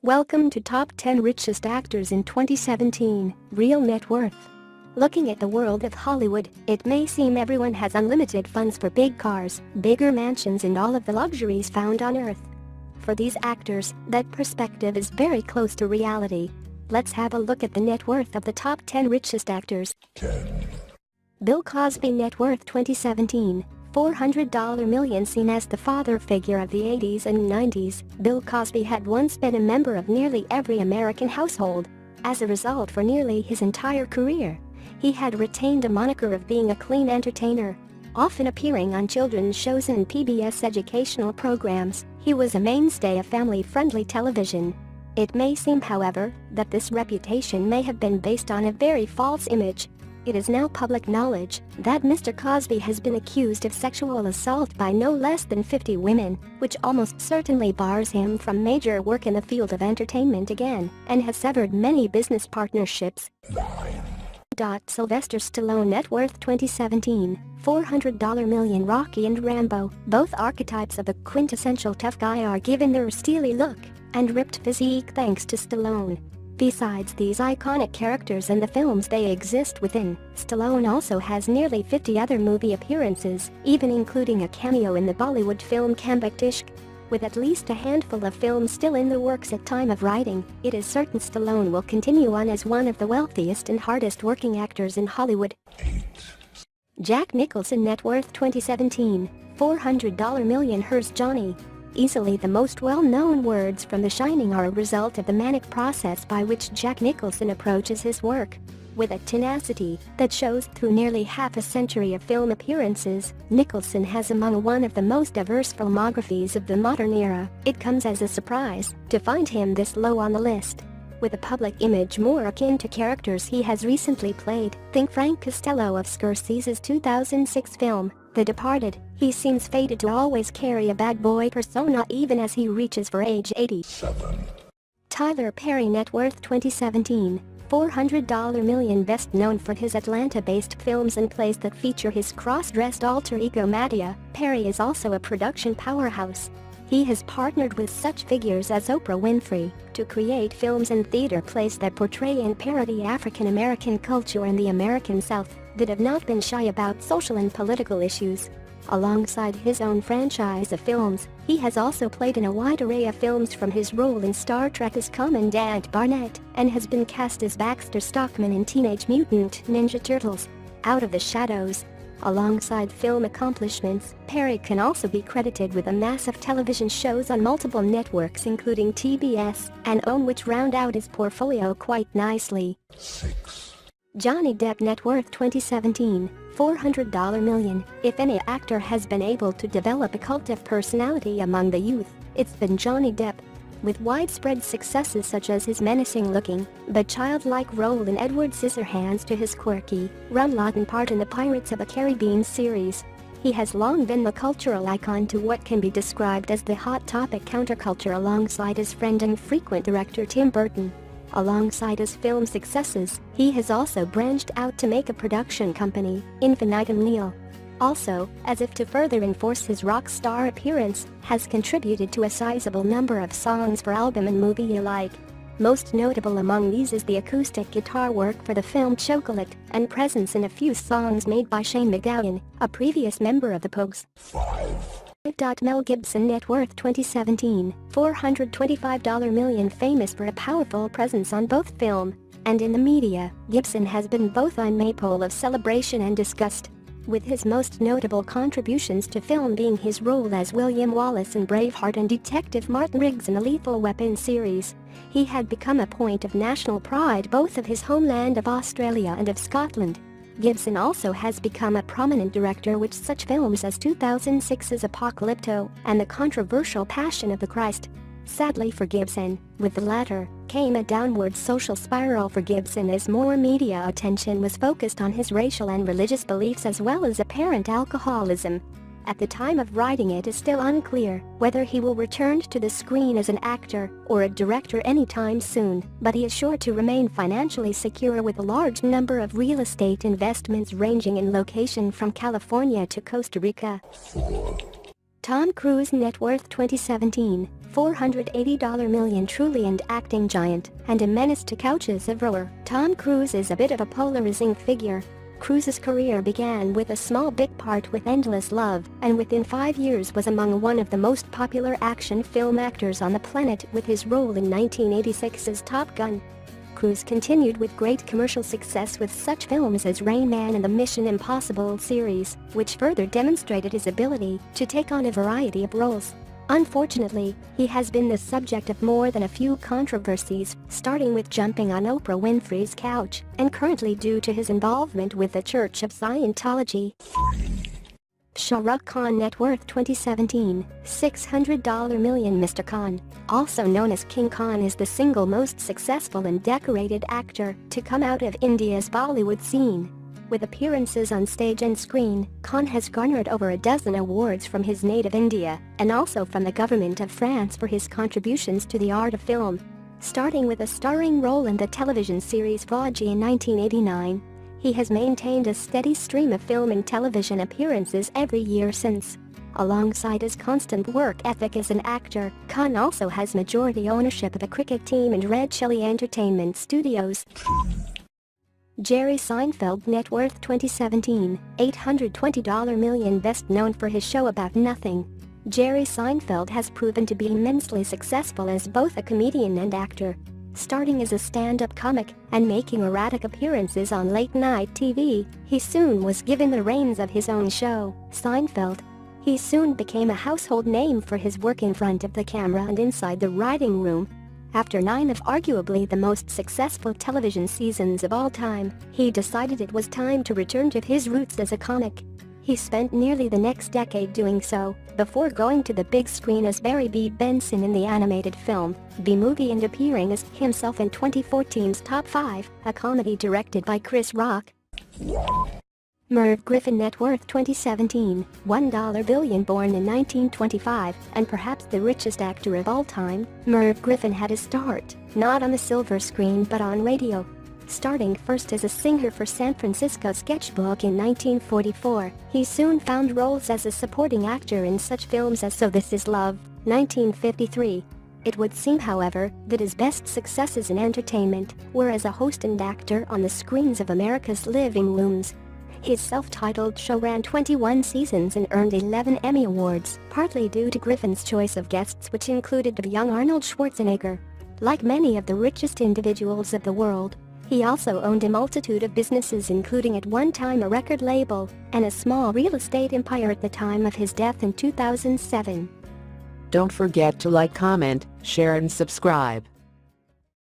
Welcome to Top 10 Richest Actors in 2017, Real Net Worth. Looking at the world of Hollywood, it may seem everyone has unlimited funds for big cars, bigger mansions and all of the luxuries found on Earth. For these actors, that perspective is very close to reality. Let's have a look at the net worth of the top 10 richest actors. 10. Bill Cosby net worth 2017. $400 million. Seen as the father figure of the 80s and 90s, Bill Cosby had once been a member of nearly every American household. As a result, for nearly his entire career, he had retained a moniker of being a clean entertainer. Often appearing on children's shows and PBS educational programs, he was a mainstay of family-friendly television. It may seem, however, that this reputation may have been based on a very false image. It is now public knowledge that Mr. Cosby has been accused of sexual assault by no less than 50 women, which almost certainly bars him from major work in the field of entertainment again, and has severed many business partnerships. 9. Sylvester Stallone net worth 2017. $400 million. Rocky and Rambo, both archetypes of a quintessential tough guy, are given their steely look and ripped physique thanks to Stallone. Besides these iconic characters and the films they exist within, Stallone also has nearly 50 other movie appearances, even including a cameo in the Bollywood film Comeback Ishq. With at least a handful of films still in the works at time of writing, it is certain Stallone will continue on as one of the wealthiest and hardest working actors in Hollywood. 8. Jack Nicholson net worth 2017. $400 million. Here's Johnny. Easily the most well-known words from The Shining are a result of the manic process by which Jack Nicholson approaches his work. With a tenacity that shows through nearly half a century of film appearances, Nicholson has among one of the most diverse filmographies of the modern era. It comes as a surprise to find him this low on the list. With a public image more akin to characters he has recently played, think Frank Costello of Scorsese's 2006 film, The Departed, he seems fated to always carry a bad boy persona even as he reaches for age 80. 7. Tyler Perry net worth 2017. $400 million. Best known for his Atlanta-based films and plays that feature his cross-dressed alter ego Madea, Perry is also a production powerhouse. He has partnered with such figures as Oprah Winfrey to create films and theater plays that portray and parody African American culture and the American South, that have not been shy about social and political issues. Alongside his own franchise of films, he has also played in a wide array of films, from his role in Star Trek as Commandant Barnett, and has been cast as Baxter Stockman in Teenage Mutant Ninja Turtles: Out of the Shadows. Alongside film accomplishments, Perry can also be credited with a mass of television shows on multiple networks including TBS and OWN, which round out his portfolio quite nicely. 6. Johnny Depp net worth 2017. $400 million. If any actor has been able to develop a cult of personality among the youth, it's been Johnny Depp. With widespread successes such as his menacing-looking but childlike role in Edward Scissorhands to his quirky, run-Latin part in the Pirates of the Caribbean series, he has long been the cultural icon to what can be described as the hot topic counterculture alongside his friend and frequent director Tim Burton. Alongside his film successes, he has also branched out to make a production company, Infinitum Nihil. Also, as if to further enforce his rock star appearance, has contributed to a sizable number of songs for album and movie alike. Most notable among these is the acoustic guitar work for the film Chocolate, and presence in a few songs made by Shane MacGowan, a previous member of the Pogues. 5. Mel Gibson net worth 2017. $425 million. Famous for a powerful presence on both film and in the media, Gibson has been both a maypole of celebration and disgust, with his most notable contributions to film being his role as William Wallace in Braveheart and Detective Martin Riggs in the Lethal Weapon series. He had become a point of national pride both of his homeland of Australia and of Scotland. Gibson also has become a prominent director with such films as 2006's Apocalypto and the controversial Passion of the Christ. Sadly for Gibson, with the latter, came a downward social spiral for Gibson as more media attention was focused on his racial and religious beliefs as well as apparent alcoholism. At the time of writing, it is still unclear whether he will return to the screen as an actor or a director anytime soon, but he is sure to remain financially secure with a large number of real estate investments ranging in location from California to Costa Rica. 4. Tom Cruise net worth 2017. $480 million truly and acting giant, and a menace to couches of rower. Tom Cruise is a bit of a polarizing figure. Cruise's career began with a small bit part with Endless Love, and within 5 years was among one of the most popular action film actors on the planet with his role in 1986's Top Gun. Cruise continued with great commercial success with such films as Rain Man and the Mission Impossible series, which further demonstrated his ability to take on a variety of roles. Unfortunately, he has been the subject of more than a few controversies, starting with jumping on Oprah Winfrey's couch, and currently due to his involvement with the Church of Scientology. Shahrukh Khan net worth 2017, $600 million. Mr. Khan, also known as King Khan, is the single most successful and decorated actor to come out of India's Bollywood scene. With appearances on stage and screen, Khan has garnered over a dozen awards from his native India, and also from the government of France for his contributions to the art of film. Starting with a starring role in the television series Fauji in 1989, he has maintained a steady stream of film and television appearances every year since. Alongside his constant work ethic as an actor, Khan also has majority ownership of a cricket team in Red Chilli Entertainment Studios. Jerry Seinfeld net worth 2017, $820 million. Best known for his show About Nothing, Jerry Seinfeld has proven to be immensely successful as both a comedian and actor. Starting as a stand-up comic and making erratic appearances on late-night TV, he soon was given the reins of his own show, Seinfeld. He soon became a household name for his work in front of the camera and inside the writing room. After 9 of arguably the most successful television seasons of all time, he decided it was time to return to his roots as a comic. He spent nearly the next decade doing so, before going to the big screen as Barry B. Benson in the animated film B-Movie and appearing as himself in 2014's Top 5, a comedy directed by Chris Rock. Merv Griffin net worth 2017, $1 billion. Born in 1925 and perhaps the richest actor of all time, Merv Griffin had his start, not on the silver screen but on radio. Starting first as a singer for San Francisco Sketchbook in 1944, he soon found roles as a supporting actor in such films as So This Is Love, 1953. It would seem, however, that his best successes in entertainment were as a host and actor on the screens of America's living rooms. His self-titled show ran 21 seasons and earned 11 Emmy Awards, partly due to Griffin's choice of guests, which included the young Arnold Schwarzenegger. Like many of the richest individuals of the world, he also owned a multitude of businesses, including at one time a record label and a small real estate empire at the time of his death in 2007. Don't forget to like, comment, share and subscribe.